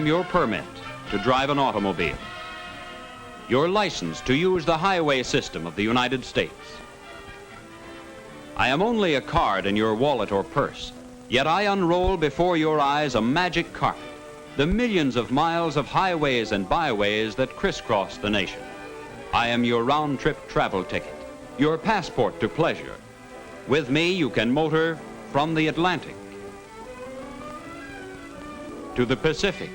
am your permit to drive an automobile, your license to use the highway system of the United States. I am only a card in your wallet or purse, yet I unroll before your eyes a magic carpet, the millions of miles of highways and byways that crisscross the nation. I am your round-trip travel ticket, your passport to pleasure. With me, you can motor from the Atlantic to the Pacific,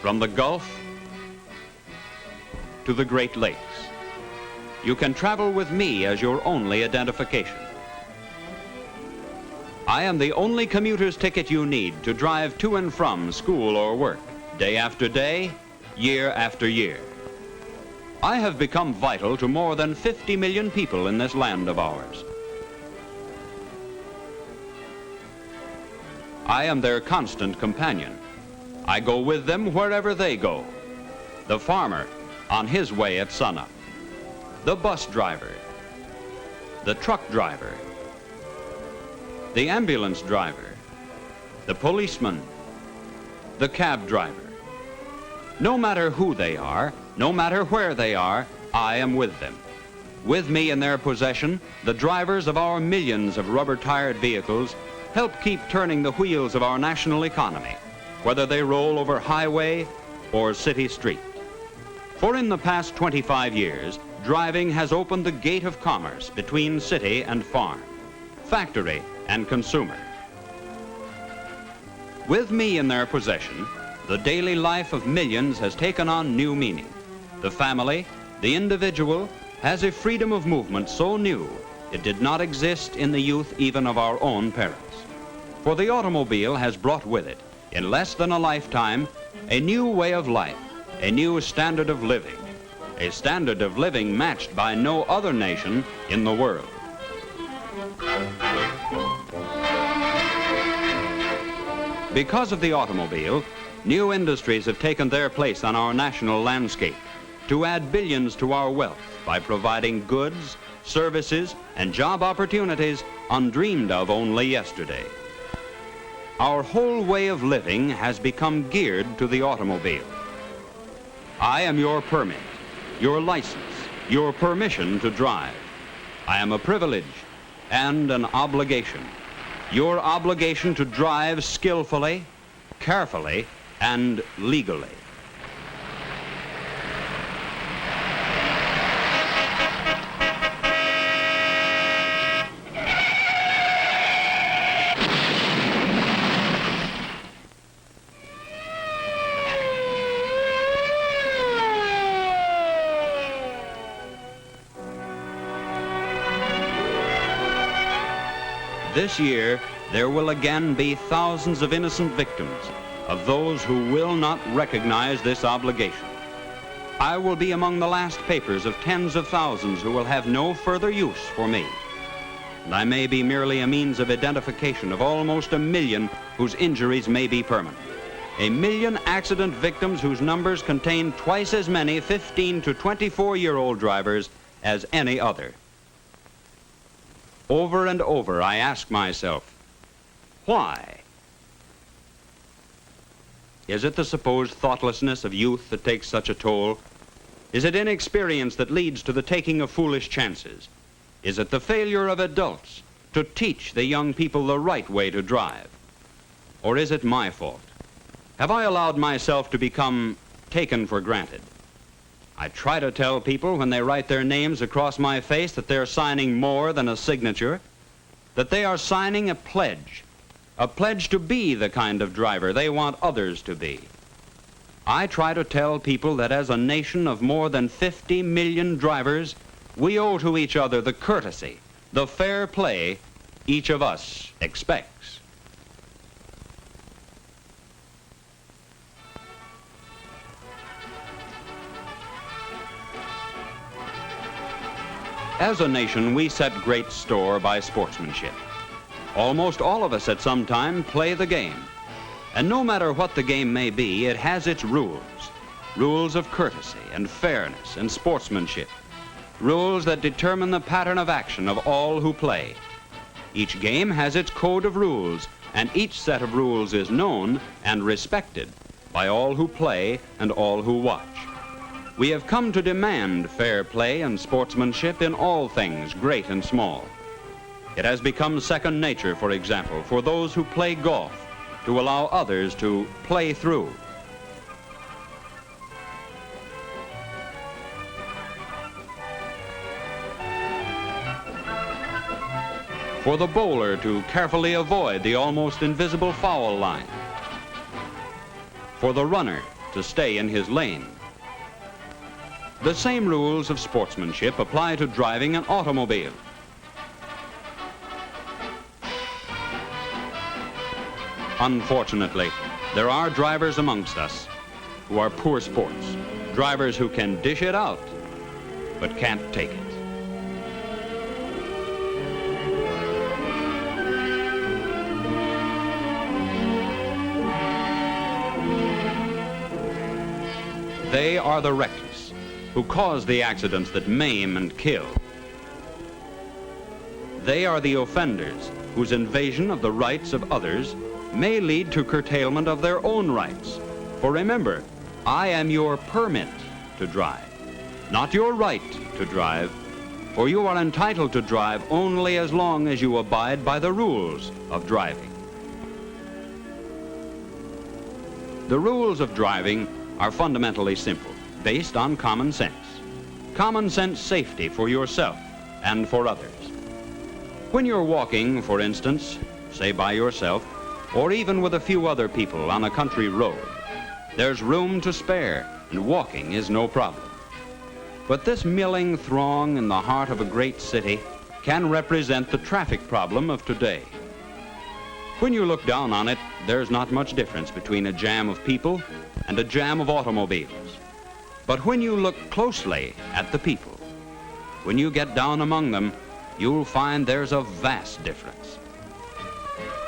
from the Gulf to the Great Lakes. You can travel with me as your only identification. I am the only commuter's ticket you need to drive to and from school or work, day after day, year after year. I have become vital to more than 50 million people in this land of ours. I am their constant companion. I go with them wherever they go. The farmer on his way at sunup, the bus driver, the truck driver, the ambulance driver, the policeman, the cab driver. No matter who they are, no matter where they are, I am with them. With me in their possession, the drivers of our millions of rubber-tired vehicles help keep turning the wheels of our national economy, whether they roll over highway or city street. For in the past 25 years, driving has opened the gate of commerce between city and farm, factory and consumer. With me in their possession, the daily life of millions has taken on new meaning. The family, the individual, has a freedom of movement so new it did not exist in the youth even of our own parents. For the automobile has brought with it, in less than a lifetime, a new way of life, a new standard of living, a standard of living matched by no other nation in the world. Because of the automobile, new industries have taken their place on our national landscape to add billions to our wealth by providing goods, services, and job opportunities undreamed of only yesterday. Our whole way of living has become geared to the automobile. I am your permit, your license, your permission to drive. I am a privilege and an obligation. Your obligation to drive skillfully, carefully, and legally. This year, there will again be thousands of innocent victims of those who will not recognize this obligation. I will be among the last papers of tens of thousands who will have no further use for me. And I may be merely a means of identification of almost a million whose injuries may be permanent. A million accident victims whose numbers contain twice as many 15 to 24-year-old drivers as any other. Over and over, I ask myself, why? Is it the supposed thoughtlessness of youth that takes such a toll? Is it inexperience that leads to the taking of foolish chances? Is it the failure of adults to teach the young people the right way to drive? Or is it my fault? Have I allowed myself to become taken for granted? I try to tell people when they write their names across my face that they're signing more than a signature, that they are signing a pledge to be the kind of driver they want others to be. I try to tell people that as a nation of more than 50 million drivers, we owe to each other the courtesy, the fair play each of us expects. As a nation, we set great store by sportsmanship. Almost all of us at some time play the game. And no matter what the game may be, it has its rules. Rules of courtesy and fairness and sportsmanship. Rules that determine the pattern of action of all who play. Each game has its code of rules and each set of rules is known and respected by all who play and all who watch. We have come to demand fair play and sportsmanship in all things, great and small. It has become second nature, for example, for those who play golf to allow others to play through. For the bowler to carefully avoid the almost invisible foul line. For the runner to stay in his lane. The same rules of sportsmanship apply to driving an automobile. Unfortunately, there are drivers amongst us who are poor sports, drivers who can dish it out, but can't take it. They are the reckless, who cause the accidents that maim and kill. They are the offenders, whose invasion of the rights of others may lead to curtailment of their own rights. For remember, I am your permit to drive, not your right to drive, for you are entitled to drive only as long as you abide by the rules of driving. The rules of driving are fundamentally simple, based on common sense. Common sense safety for yourself and for others. When you're walking, for instance, say by yourself, or even with a few other people on a country road, there's room to spare, and walking is no problem. But this milling throng in the heart of a great city can represent the traffic problem of today. When you look down on it, there's not much difference between a jam of people and a jam of automobiles. But when you look closely at the people, when you get down among them, you'll find there's a vast difference.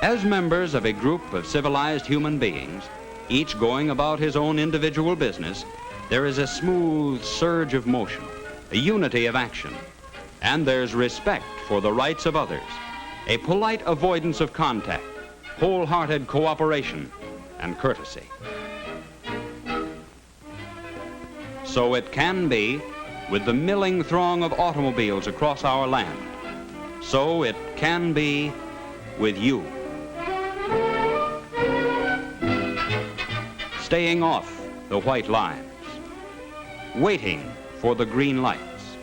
As members of a group of civilized human beings, each going about his own individual business, there is a smooth surge of motion, a unity of action, and there's respect for the rights of others, a polite avoidance of contact, wholehearted cooperation, and courtesy. So it can be with the milling throng of automobiles across our land. So it can be with you. Staying off the white lines, waiting for the green lights,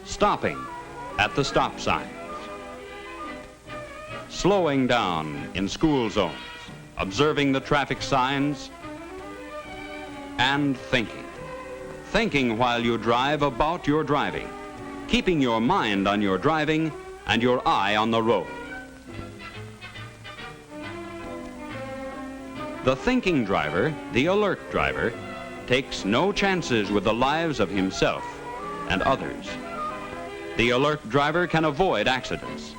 stopping at the stop signs, slowing down in school zones, observing the traffic signs, and thinking while you drive about your driving, keeping your mind on your driving and your eye on the road. The thinking driver, the alert driver, takes no chances with the lives of himself and others. The alert driver can avoid accidents.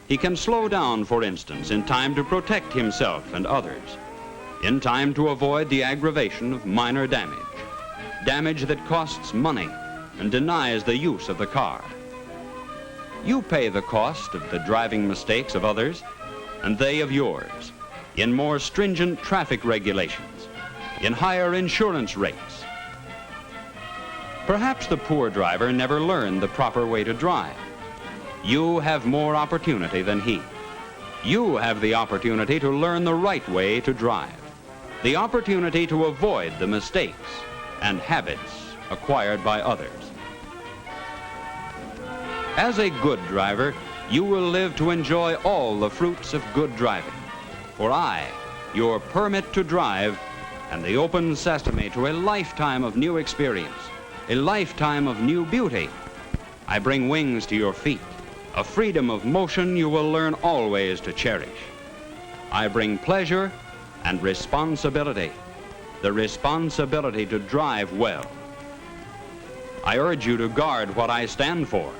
He can slow down, for instance, in time to protect himself and others, in time to avoid the aggravation of minor damage that costs money and denies the use of the car. You pay the cost of the driving mistakes of others, and they of yours, in more stringent traffic regulations, in higher insurance rates. Perhaps the poor driver never learned the proper way to drive. You have more opportunity than he. You have the opportunity to learn the right way to drive, the opportunity to avoid the mistakes and habits acquired by others. As a good driver, you will live to enjoy all the fruits of good driving. For I, your permit to drive, and the open sesame to a lifetime of new experience, a lifetime of new beauty. I bring wings to your feet, a freedom of motion you will learn always to cherish. I bring pleasure and responsibility, the responsibility to drive well. I urge you to guard what I stand for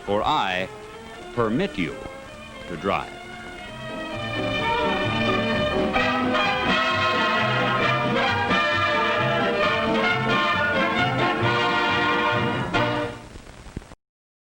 I permit you to drive.